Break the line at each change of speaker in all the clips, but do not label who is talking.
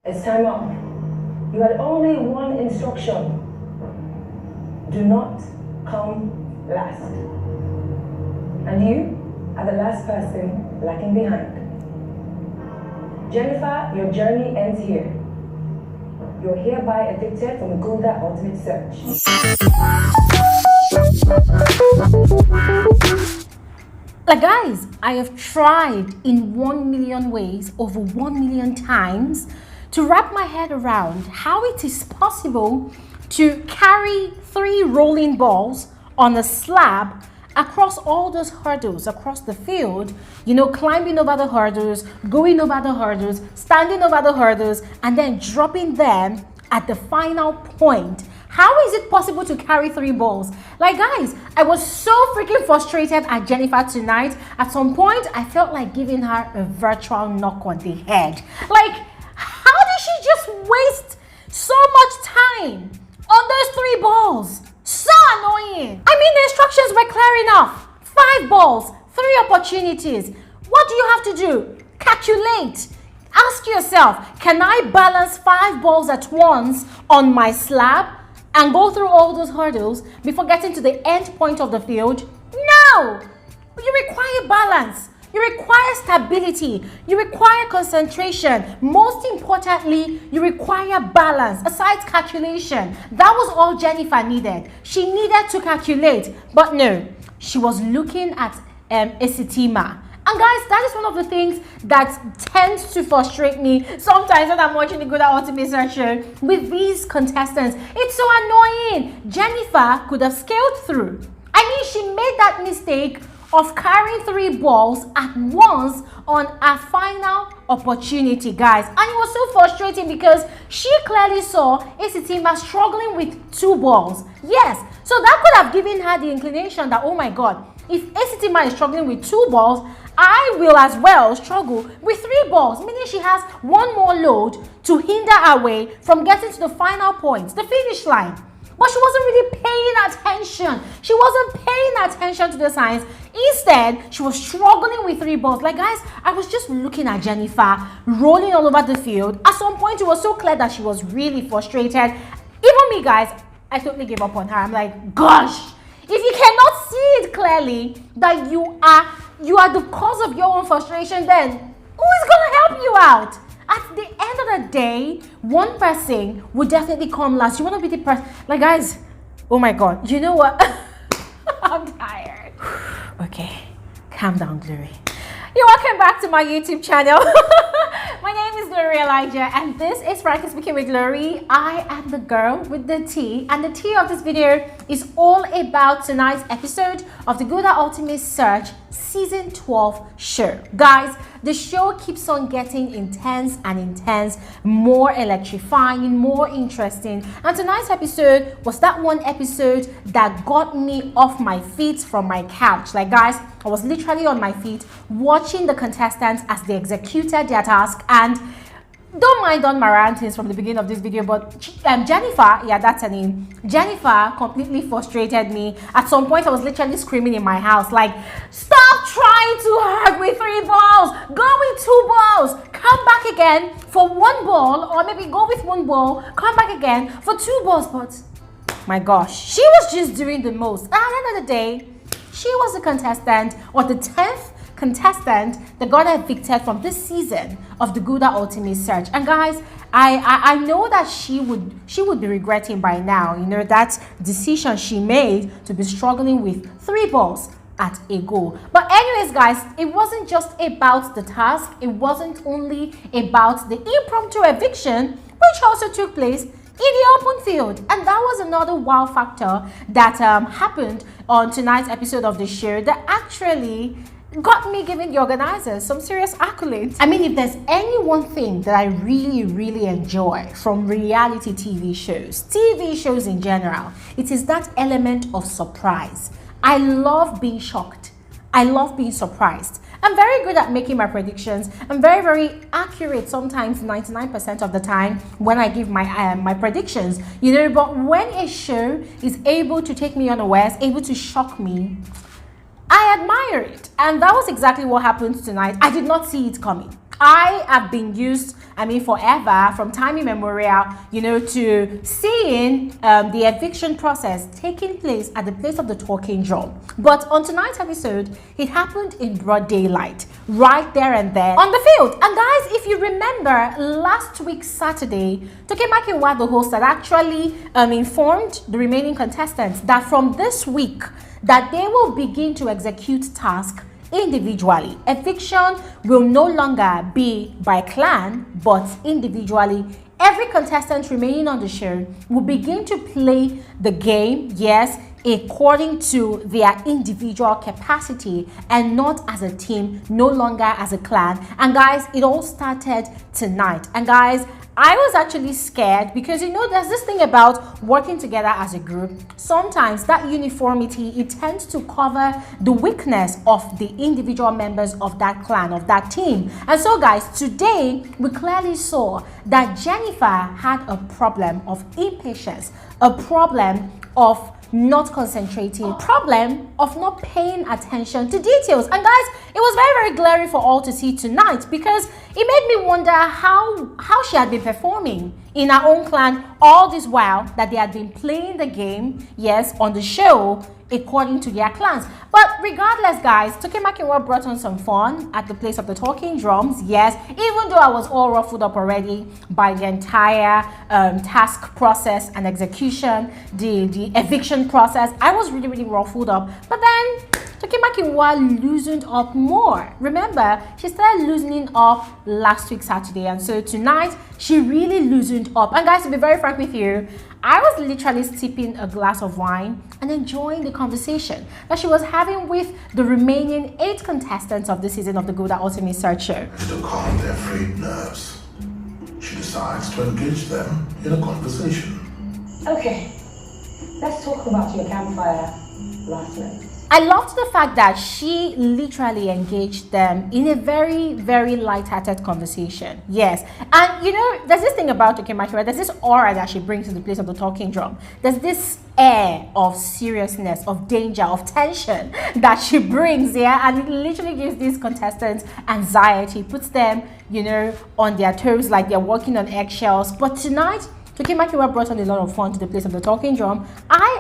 It's time up. You had only one instruction. Do not come last. And you are the last person lacking behind. Jennifer, your journey ends here. You're hereby evicted from Gulder Ultimate Search.
Like guys, I have tried in 1 million ways, over 1 million times, to wrap my head around how it is possible to carry 3 rolling balls on a slab across all those hurdles across the field, you know, climbing over the hurdles, going over the hurdles, standing over the hurdles, and then dropping them at the final point. How is it possible to carry 3 balls? Like guys, I was so freaking frustrated at Jennifer tonight. At some point, I felt like giving her a virtual knock on the head. Like, how did she just waste so much time on those 3 balls? So annoying. I mean, the instructions were clear enough. 5 balls, 3 opportunities. What do you have to do? Calculate. Ask yourself, can I balance 5 balls at once on my slab and go through all those hurdles before getting to the end point of the field? No! You require balance. You require stability. You require concentration. Most importantly, you require balance. Aside calculation, that was all Jennifer needed. She needed to calculate, but no, she was looking at Esitima. And guys, that is one of the things that tends to frustrate me sometimes when I'm watching the Gulder Ultimate Search show with these contestants. It's so annoying. Jennifer could have scaled through. I mean, she made that mistake of carrying 3 balls at once on a final opportunity, guys. And it was so frustrating because she clearly saw Esitima struggling with 2 balls. Yes, so that could have given her the inclination that, oh my God, if Esitima is struggling with 2 balls, I will as well struggle with 3 balls, meaning she has one more load to hinder her way from getting to the final point, the finish line. But she wasn't really paying attention. She wasn't paying attention to the signs. Instead, she was struggling with 3 balls. Like guys, I was just looking at Jennifer rolling all over the field. At some point, it was so clear that she was really frustrated. Even me, guys, I totally gave up on her. I'm like, gosh, if you cannot see it clearly that you are the cause of your own frustration, then who is gonna help you out? At the end of the day, one person would definitely come last. You want to be the person, like guys, oh my God, you know what? I'm tired. Okay, calm down, Glory. You're welcome back to my YouTube channel. My name is Glory Elijah, and this is Frankie Speaking with Glory. I am the girl with the tea, and the tea of this video is all about tonight's episode of the Gulder Ultimate Search Season 12 show. Guys, the show keeps on getting intense and intense, more electrifying, more interesting. And tonight's episode was that one episode that got me off my feet from my couch. Like guys, I was literally on my feet watching the contestants as they executed their task. And don't mind on my rantings from the beginning of this video, but Jennifer, yeah, that's her name. Jennifer completely frustrated me. At some point, I was literally screaming in my house, like, stop trying too hard with 3 balls. Go with 2 balls. Come back again for 1 ball, or maybe go with 1 ball. Come back again for 2 balls. But my gosh, she was just doing the most. And at the end of the day, she was the contestant, or the 10th contestant that got evicted from this season of the Gulder Ultimate Search. And guys, I know that she would be regretting by now, you know, that decision she made to be struggling with 3 balls at a go. But anyways, guys, it wasn't just about the task. It wasn't only about the impromptu eviction, which also took place in the open field. And that was another wow factor that happened on tonight's episode of the show that actually got me giving the organizers some serious accolades. I mean, if there's any one thing that I really enjoy from reality TV shows in general, it is that element of surprise. I love being shocked. I love being surprised. I'm very good at making my predictions. I'm very accurate, sometimes 99% of the time when I give my predictions, you know, but when a show is able to take me unawares, able to shock me, I admire it. And that was exactly what happened tonight. I did not see it coming. I have been used, forever, from time immemorial, to seeing the eviction process taking place at the place of the talking drum. But on tonight's episode, it happened in broad daylight, right there and there on the field. And guys, if you remember, last week Saturday, Tokemakinwa, the host, had actually informed the remaining contestants that from this week, that they will begin to execute tasks individually. Eviction will no longer be by clan, but individually. Every contestant remaining on the show will begin to play the game, yes, according to their individual capacity and not as a team, no longer as a clan. And guys, it all started tonight. And guys, I was actually scared because there's this thing about working together as a group. Sometimes that uniformity, it tends to cover the weakness of the individual members of that clan, of that team. And so guys, today we clearly saw that Jennifer had a problem of impatience, a problem of not concentrating, problem of not paying attention to details. And guys, it was very, very glaring for all to see tonight because it made me wonder how she had been performing in her own clan all this while that they had been playing the game, yes, on the show according to their clans. But regardless, guys, Tokemakinwa brought on some fun at the place of the talking drums, yes, even though I was all ruffled up already by the entire task process and execution, the eviction process. I was really, really ruffled up. But then Tokemakinwa loosened up more. Remember, she started loosening up last week Saturday, and so tonight she really loosened up. And guys, to be very frank with you, I was literally sipping a glass of wine and enjoying the conversation that she was having with the remaining 8 contestants of the season of the Gulder Ultimate Search show.
To calm their frayed nerves, she decides to engage them in a conversation.
Okay, let's talk about your campfire last night.
I loved the fact that she literally engaged them in a very, very light-hearted conversation. Yes. And there's this thing about Tokemakinwa, there's this aura that she brings to the place of the talking drum. There's this air of seriousness, of danger, of tension that she brings, yeah, and it literally gives these contestants anxiety, puts them, on their toes like they're walking on eggshells. But tonight, Tokemakinwa brought on a lot of fun to the place of the talking drum.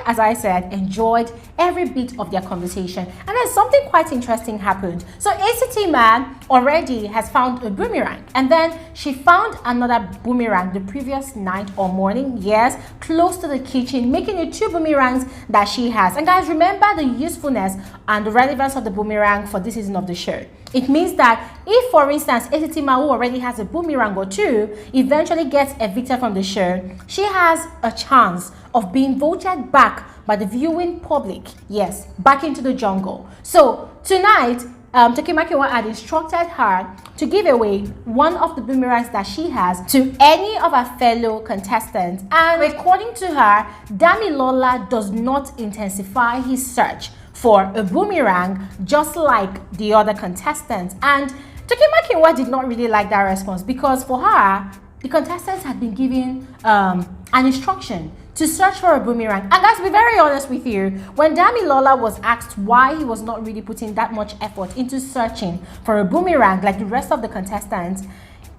As I said, enjoyed every bit of their conversation. And then something quite interesting happened. So Esitima already has found a boomerang. And then she found another boomerang the previous night or morning, yes, close to the kitchen, making it 2 boomerangs that she has. And guys, remember the usefulness and the relevance of the boomerang for this season of the show. It means that if, for instance, Esitima, who already has a boomerang or 2, eventually gets evicted from the show, she has a chance of being voted back by the viewing public, yes, back into the jungle. So tonight, Tokemakinwa had instructed her to give away one of the boomerangs that she has to any of her fellow contestants. And according to her, Damilola does not intensify his search for a boomerang just like the other contestants. And Tokemakinwa did not really like that response because for her, the contestants had been given an instruction to search for a boomerang. And guys, to be very honest with you, when Damilola was asked why he was not really putting that much effort into searching for a boomerang like the rest of the contestants,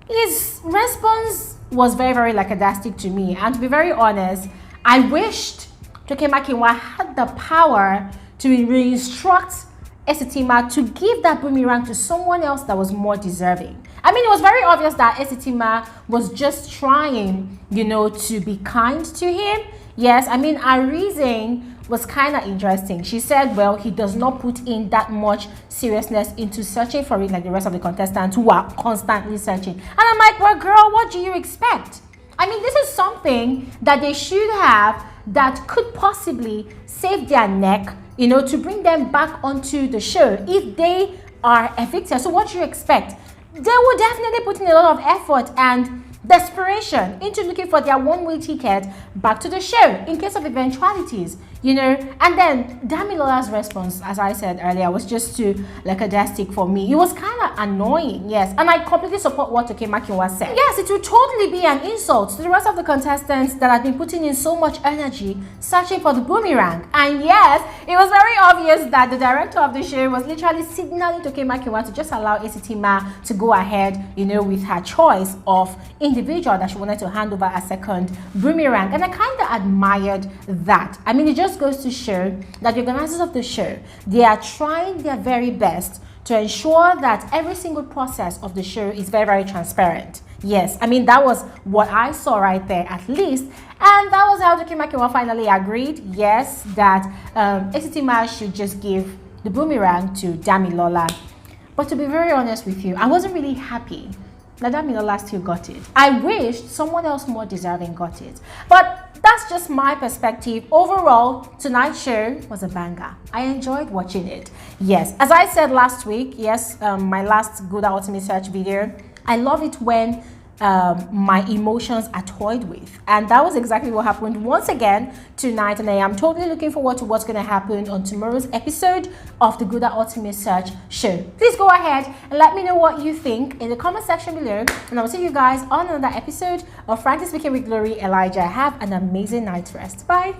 his response was very, very lackadaistic to me. And to be very honest, I wished Tokemakinwa had the power to re-instruct Esitima to give that boomerang to someone else that was more deserving. It was very obvious that Esitima was just trying, to be kind to him. Yes, her reason was kind of interesting. She said, well, he does not put in that much seriousness into searching for it like the rest of the contestants who are constantly searching. And I'm like, well, girl, what do you expect? This is something that they should have that could possibly save their neck, to bring them back onto the show if they are evicted. So what do you expect? They will definitely put in a lot of effort and desperation into looking for their one-way ticket back to the show in case of eventualities, you know. And then Damilola's response, as I said earlier, was just too lackadaistic for me. It was kind of annoying, yes, and I completely support what Okemakinwa said. Yes, it would totally be an insult to the rest of the contestants that had been putting in so much energy searching for the boomerang. And yes, it was very obvious that the director of the show was literally signaling to Okemakinwa to just allow Esitima to go ahead, you know, with her choice of individual that she wanted to hand over a second boomerang. And I kind of admired that. I mean, it just goes to show that the organizers of the show, they are trying their very best to ensure that every single process of the show is very, very transparent. Yes, I mean, that was what I saw right there, at least. And that was how Okemakinwa finally agreed, yes, that Esitima should just give the boomerang to Damilola. But to be very honest with you, I wasn't really happy that Damilola still got it. I wished someone else more deserving got it. But that's just my perspective. Overall, tonight's show was a banger. I enjoyed watching it. Yes, as I said last week, yes, my last Gulder Ultimate Search video, I love it when my emotions are toyed with, and that was exactly what happened once again tonight. And I am totally looking forward to what's going to happen on tomorrow's episode of the Gulder Ultimate Search show. Please go ahead and let me know what you think in the comment section below, and I'll see you guys on another episode of Frankly Speaking with Glory Elijah. Have an amazing night's rest. Bye.